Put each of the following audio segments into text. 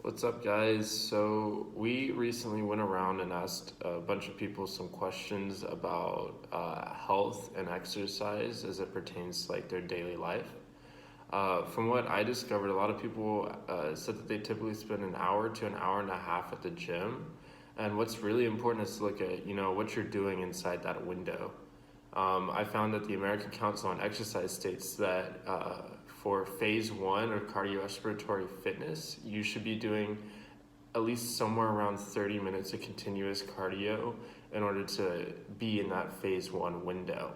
What's up, guys? So we recently went around and asked a bunch of people some questions about health and exercise as it pertains to like their daily life. From what I discovered, a lot of people said that they typically spend an hour to an hour and a half at the gym. And what's really important is to look at, what you're doing inside that window. I found that the American Council on Exercise states that for phase one of cardiorespiratory fitness, you should be doing at least somewhere around 30 minutes of continuous cardio in order to be in that phase one window.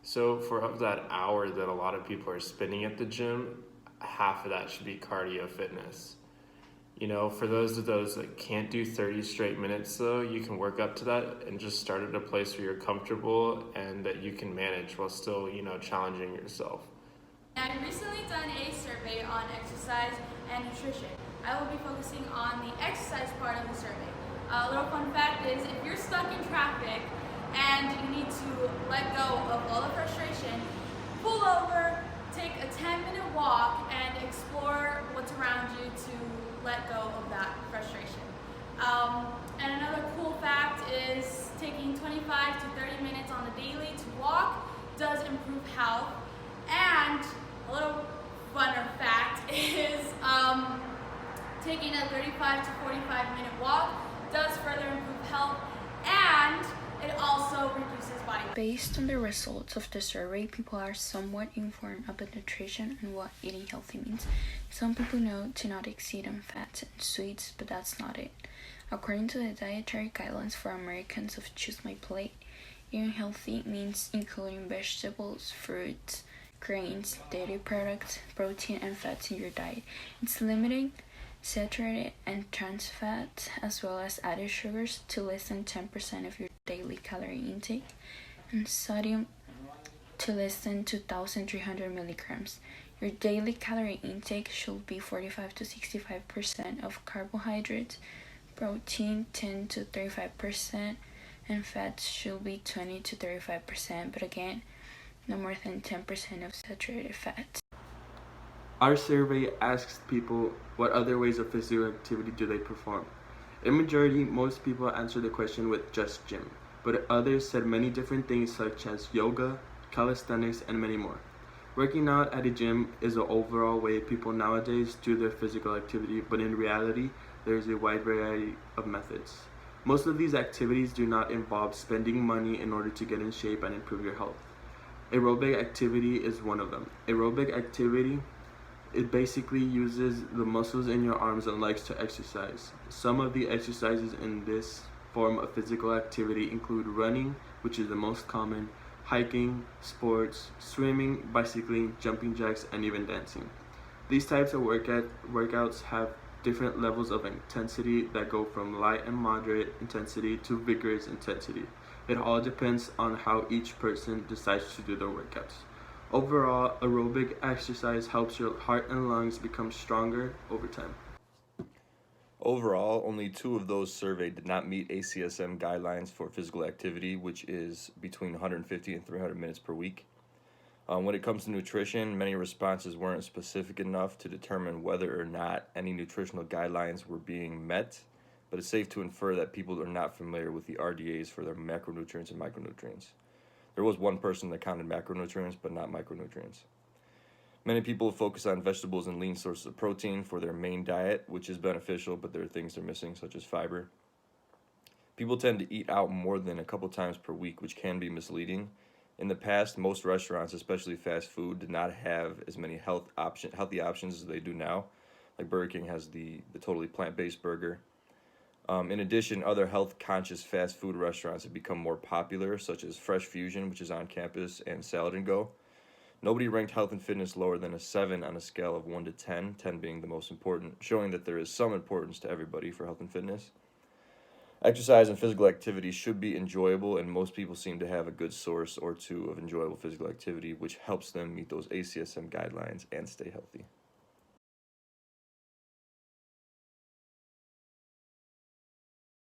So for of that hour that a lot of people are spending at the gym, half of that should be cardio fitness. For those that can't do 30 straight minutes though, you can work up to that and just start at a place where you're comfortable and that you can manage while still, challenging yourself. I've recently done a survey on exercise and nutrition. I will be focusing on the exercise part of the survey. A little fun fact is, if you're stuck in traffic and you need to let go of all the frustration, pull over, take a 10-minute walk, and explore what's around you to let go of that frustration. And another cool fact is taking 25 to 30 minutes on the daily to walk does improve health. And a little funner fact is taking a 35 to 45-minute walk does further improve health, and it also reduces body weight. Based on the results of the survey, people are somewhat informed about nutrition and what eating healthy means. Some people know to not exceed on fats and sweets, but that's not it. According to the dietary guidelines for Americans of Choose My Plate, eating healthy means including vegetables, fruits, grains, dairy products, protein, and fats in your diet. It's limiting saturated and trans fats as well as added sugars to less than 10% of your daily calorie intake, and sodium to less than 2,300 milligrams. Your daily calorie intake should be 45 to 65% of carbohydrates, protein 10 to 35%, and fats should be 20 to 35%, but again, no more than 10% of saturated fats. Our survey asks people what other ways of physical activity do they perform. In majority, most people answer the question with just gym, but others said many different things such as yoga, calisthenics, and many more. Working out at a gym is an overall way people nowadays do their physical activity, but in reality, there is a wide variety of methods. Most of these activities do not involve spending money in order to get in shape and improve your health. Aerobic activity is one of them. Aerobic activity, it basically uses the muscles in your arms and legs to exercise. Some of the exercises in this form of physical activity include running, which is the most common, hiking, sports, swimming, bicycling, jumping jacks, and even dancing. These types of workouts have different levels of intensity that go from light and moderate intensity to vigorous intensity. It all depends on how each person decides to do their workouts. Overall, aerobic exercise helps your heart and lungs become stronger over time. Overall, only 2 of those surveyed did not meet ACSM guidelines for physical activity, which is between 150 and 300 minutes per week. When it comes to nutrition, many responses weren't specific enough to determine whether or not any nutritional guidelines were being met, but it's safe to infer that people are not familiar with the RDAs for their macronutrients and micronutrients. There was one person that counted macronutrients, but not micronutrients. Many people focus on vegetables and lean sources of protein for their main diet, which is beneficial, but there are things they're missing, such as fiber. People tend to eat out more than a couple times per week, which can be misleading. In the past, most restaurants, especially fast food, did not have as many healthy options as they do now. Like Burger King has the totally plant-based burger. In addition, other health-conscious fast food restaurants have become more popular, such as Fresh Fusion, which is on campus, and Salad and Go. Nobody ranked health and fitness lower than a 7 on a scale of 1 to 10, 10 being the most important, showing that there is some importance to everybody for health and fitness. Exercise and physical activity should be enjoyable, and most people seem to have a good source or two of enjoyable physical activity, which helps them meet those ACSM guidelines and stay healthy.